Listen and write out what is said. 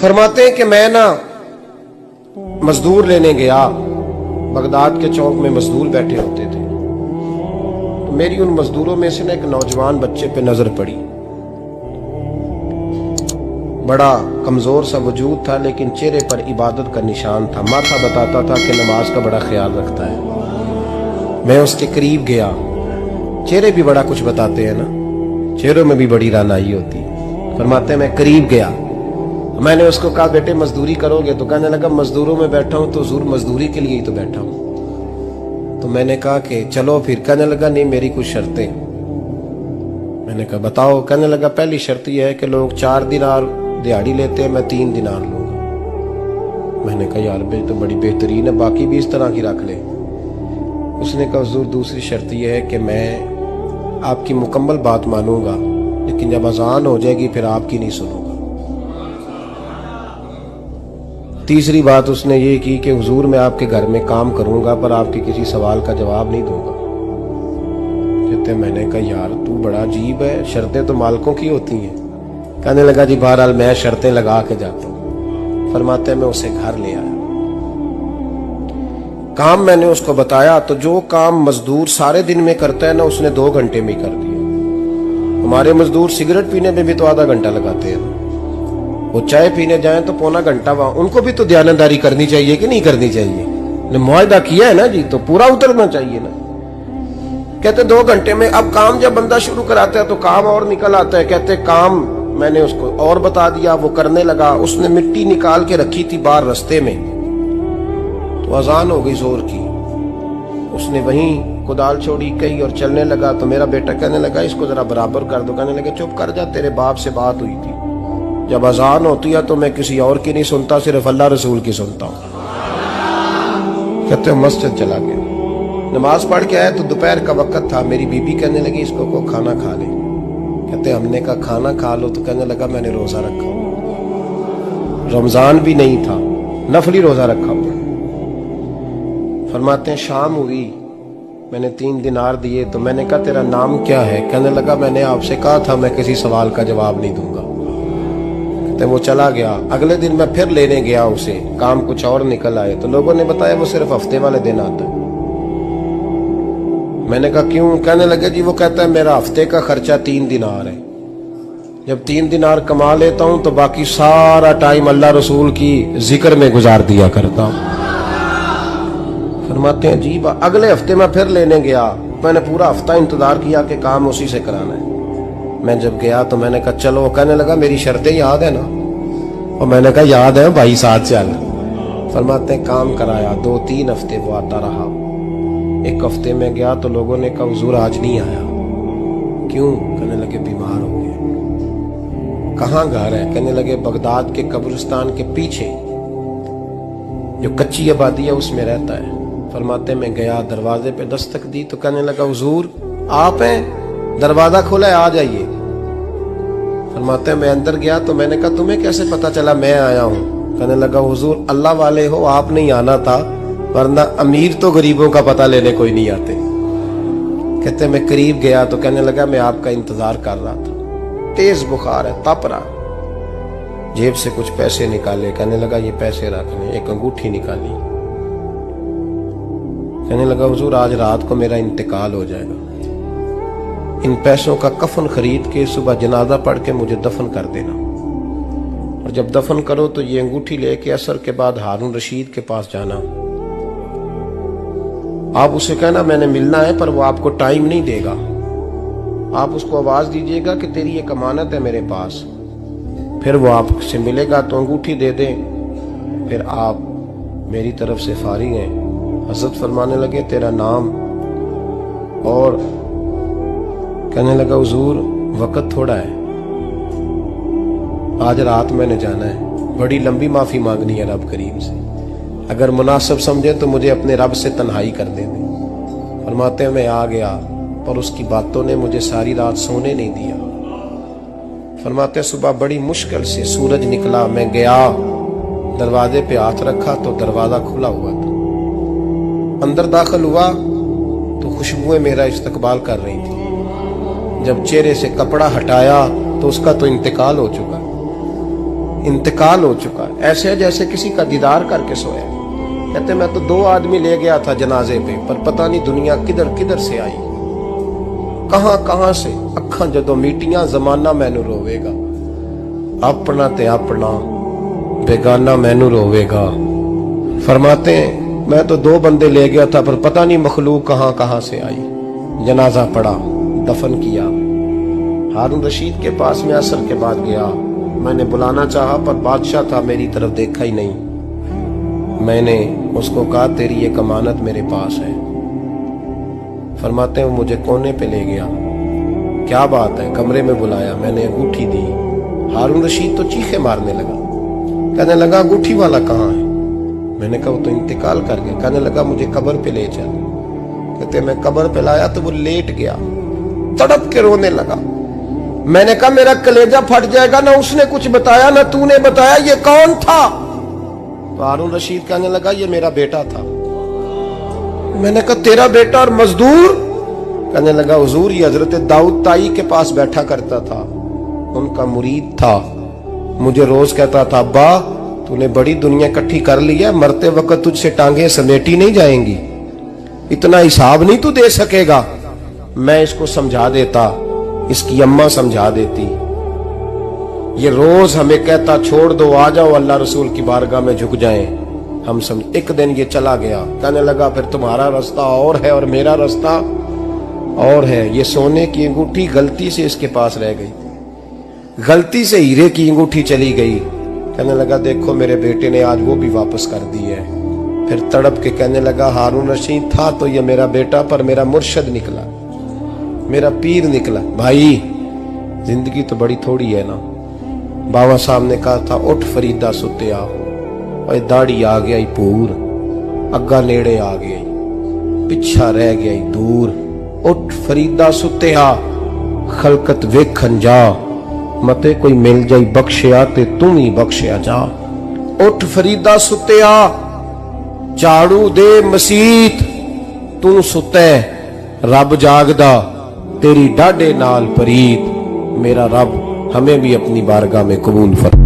फरमाते हैं कि मैं ना मजदूर लेने गया, बगदाद के चौक में मजदूर बैठे होते थे, तो मेरी उन मजदूरों में से ना एक नौजवान बच्चे पे नजर पड़ी। बड़ा कमजोर सा वजूद था, लेकिन चेहरे पर इबादत का निशान था। माथा बताता था कि नमाज का बड़ा ख्याल रखता है। मैं उसके करीब गया। चेहरे भी बड़ा कुछ बताते हैं ना, चेहरों में भी बड़ी रानाई होती है। फरमाते हैं मैं करीब गया, मैंने उसको कहा बेटे मजदूरी करोगे? तो कहने लगा मजदूरों में बैठा हूं तो हुजूर मजदूरी के लिए ही तो बैठा हूं। तो मैंने कहा कि चलो फिर। कहने लगा नहीं मेरी कुछ शर्तें। मैंने कहा बताओ? कहने लगा पहली शर्त यह है कि लोग 4 दिनार दिहाड़ी लेते हैं, मैं 3 दिनार लूंगा। मैंने कहा यार बे तो बड़ी बेहतरीन है, बाकी भी इस तरह की रख ले। उसने कहा हुजूर दूसरी शर्त यह है कि मैं आपकी मुकम्मल बात मानूंगा, लेकिन जब अजान हो जाएगी फिर आपकी नहीं सुनूंगा। तीसरी बात उसने ये की कि हुजूर मैं आपके घर में काम करूंगा पर आपके किसी सवाल का जवाब नहीं दूंगा। कहते मैंने कहा यार तू बड़ा अजीब है, शर्तें तो मालिकों की होती हैं। कहने लगा जी बहरहाल मैं शर्तें लगा के जाता हूं। फरमाते हैं मैं उसे घर ले आया, काम मैंने उसको बताया, तो जो काम मजदूर सारे दिन में करता है ना उसने 2 घंटे में ही कर दिया। हमारे मजदूर सिगरेट पीने में भी तो आधा घंटा लगाते हैं, वो चाय पीने जाएं तो पौना घंटा वहां। उनको भी तो ध्यानदारी करनी चाहिए कि नहीं करनी चाहिए? ने मुआहदा किया है ना जी, तो पूरा उतरना चाहिए ना। कहते 2 घंटे में। अब काम जब बंदा शुरू कराता है तो काम और निकल आता है। कहते काम मैंने उसको और बता दिया, वो करने लगा। उसने मिट्टी निकाल के रखी थी बाहर रास्ते में, तो अजान हो गई जोर की। उसने वहीं कुदाल छोड़ी कही और चलने लगा। तो मेरा बेटा कहने लगा इसको जरा बराबर कर दो। कहने लगा चुप कर जा, तेरे बाप से बात हुई थी, जब अजान होती है तो मैं किसी और की नहीं सुनता, सिर्फ अल्लाह रसूल की सुनता हूं। कहते मस्जिद चला गया, नमाज पढ़ के आया तो दोपहर का वक्त था। मेरी बीबी कहने लगी इसको को खाना खा ले। कहते हमने कहा खाना खा लो, तो कहने लगा मैंने रोजा रखा, रमजान भी नहीं था, नफली रोजा रखा हुआ। फरमाते हैं शाम हुई, मैंने 3 दिनार दिए, तो मैंने कहा तेरा नाम क्या है? कहने लगा मैंने आपसे कहा था मैं किसी सवाल का जवाब नहीं दूंगा। तो वो चला गया। अगले दिन मैं फिर लेने गया उसे, काम कुछ और निकल आए, तो लोगों ने बताया वो सिर्फ हफ्ते वाले दिन आता है। मैंने कहा क्यों? कहने लगे जी वो कहता है मेरा हफ्ते का खर्चा 3 दिनार है, जब 3 दिनार कमा लेता हूं तो बाकी सारा टाइम अल्लाह रसूल की जिक्र में गुजार दिया करता हूं। फरमाते हैं जी अगले हफ्ते मैं फिर लेने गया, मैंने पूरा हफ्ता इंतजार किया कि काम उसी से कराना है। मैं जब गया तो मैंने कहा चलो। कहने लगा मेरी शर्तें याद है ना? और मैंने कहा याद है भाई साथ चल। फरमाते हैं काम कराया, 2-3 हफ्ते वो आता रहा। 1 हफ्ते में गया तो लोगों ने कहा हुजूर आज नहीं आया। क्यों? कहने लगे बीमार हो गए। कहाँ घर है? कहने लगे बगदाद के कब्रिस्तान के पीछे जो कच्ची आबादी है उसमें रहता है। फरमाते मैं गया, दरवाजे पे दस्तक दी तो कहने लगा हुजूर आप हैं? दरवाजा खोला है, आ जाइए। फरमाते हैं मैं अंदर गया तो मैंने कहा तुम्हें कैसे पता चला मैं आया हूं? कहने लगा हुजूर अल्लाह वाले हो, आप नहीं आना था, वरना अमीर तो गरीबों का पता लेने कोई नहीं आते। कहते मैं करीब गया तो कहने लगा मैं आपका इंतजार कर रहा था, तेज बुखार है, तप रहा। जेब से कुछ पैसे निकाले, कहने लगा ये पैसे रखने। एक अंगूठी निकाली, कहने लगा हुजूर आज रात को मेरा इंतकाल हो जाएगा, इन पैसों का कफन खरीद के सुबह जनाजा पढ़ के मुझे दफन कर देना, और जब दफन करो तो ये अंगूठी लेके असर के बाद हारून रशीद के पास जाना। आप उसे कहना मैंने मिलना है, पर वो आपको टाइम नहीं देगा। आप उसको आवाज दीजिएगा कि तेरी एक अमानत है मेरे पास, फिर वो आपसे मिलेगा तो अंगूठी दे दें, फिर आप मेरी तरफ से फारिग हैं। हजरत फरमाने लगे तेरा नाम? और कहने लगा हुजूर वक्त थोड़ा है, आज रात मैंने जाना है, बड़ी लंबी माफी मांगनी है रब करीम से, अगर मुनासिब समझे तो मुझे अपने रब से तन्हाई कर दे। फरमाते हैं मैं आ गया, पर उसकी बातों ने मुझे सारी रात सोने नहीं दिया। फरमाते हैं सुबह बड़ी मुश्किल से सूरज निकला, मैं गया दरवाजे पे हाथ रखा तो दरवाजा खुला हुआ था। अंदर दाखिल हुआ तो खुशबुएं मेरा इस्तकबाल कर रही थी। जब चेहरे से कपड़ा हटाया तो उसका तो इंतकाल हो चुका। इंतकाल हो चुका है, ऐसे है जैसे किसी का दीदार करके सोया। कहते मैं तो 2 आदमी ले गया था जनाजे पे, पर पता नहीं दुनिया किधर किधर से आई, कहां कहां से। अखां जदों मीटियां जमाना मैनू रोवेगा, अपना ते अपना बेगाना मैनू रोवेगा। फरमाते हैं मैं तो 2 बंदे ले गया था, पर पता नहीं मखलूक कहां कहां से आई। जनाजा पड़ा, दफन किया। हारून रशीद के पास में असर के बाद गया, मैंने बुलाना चाहा पर बादशाह था, मेरी तरफ देखा ही नहीं। मैंने उसको कहा तेरी ये अमानत मेरे पास है। फरमाते हैं वो मुझे कोने पे ले गया, क्या बात है, कमरे में बुलाया, मैंने अंगूठी दी। हारून रशीद तो चीखे मारने लगा, कहने लगा अंगूठी वाला कहाँ है? मैंने कहा वो तो इंतकाल कर गया। कहने लगा मुझे कब्र पे ले चल। कहते मैं कब्र पे लाया तो वो लेट गया, तड़प के रोने लगा। मैंने कहा मेरा कलेजा फट जाएगा, ना उसने कुछ बताया ना तूने बताया, ये कौन था? तो हारून रशीद कहने लगा ये मेरा बेटा था। मैंने कहा तेरा बेटा और मजदूर? कहने लगा हुजूर ये हजरत दाऊद ताई के पास बैठा करता था, उनका मुरीद था, मुझे रोज कहता था अब्बा तूने बड़ी दुनिया इकट्ठी कर ली है, मरते वक्त तुझसे टांगे समेटी नहीं जाएंगी, इतना हिसाब नहीं तू दे सकेगा। मैं इसको समझा देता, इसकी अम्मा समझा देती। ये रोज हमें कहता छोड़ दो, आ जाओ अल्लाह रसूल की बारगाह में झुक जाएं। हम समझ। एक दिन ये चला गया, कहने लगा फिर तुम्हारा रास्ता और है और मेरा रास्ता और है। ये सोने की अंगूठी गलती से इसके पास रह गई, गलती से हीरे की अंगूठी चली गई। कहने लगा देखो मेरे बेटे ने आज वो भी वापस कर दी है। फिर तड़प के कहने लगा हारून रशीद था तो ये मेरा बेटा, पर मेरा मुर्शद निकला, मेरा पीर निकला। भाई जिंदगी तो बड़ी थोड़ी है ना। बाबा साहब ने कहा था उठ फरीदा सुत्या, और दाढ़ी आ गया ही पूर, अग्गा नेड़े आ गया, पिछा रह गया ही दूर। उठ फरीदा सुत्या खलकत वेखन जा, मते कोई मिल जाई बख्शिया ते तू ही बख्शिया जा। उठ फरीदा सुत्या झाड़ू दे मसीत, तू सुते रब जागदा तेरी डाडे नाल परीत। मेरा रब हमें भी अपनी बारगाह में कबूल फरमा।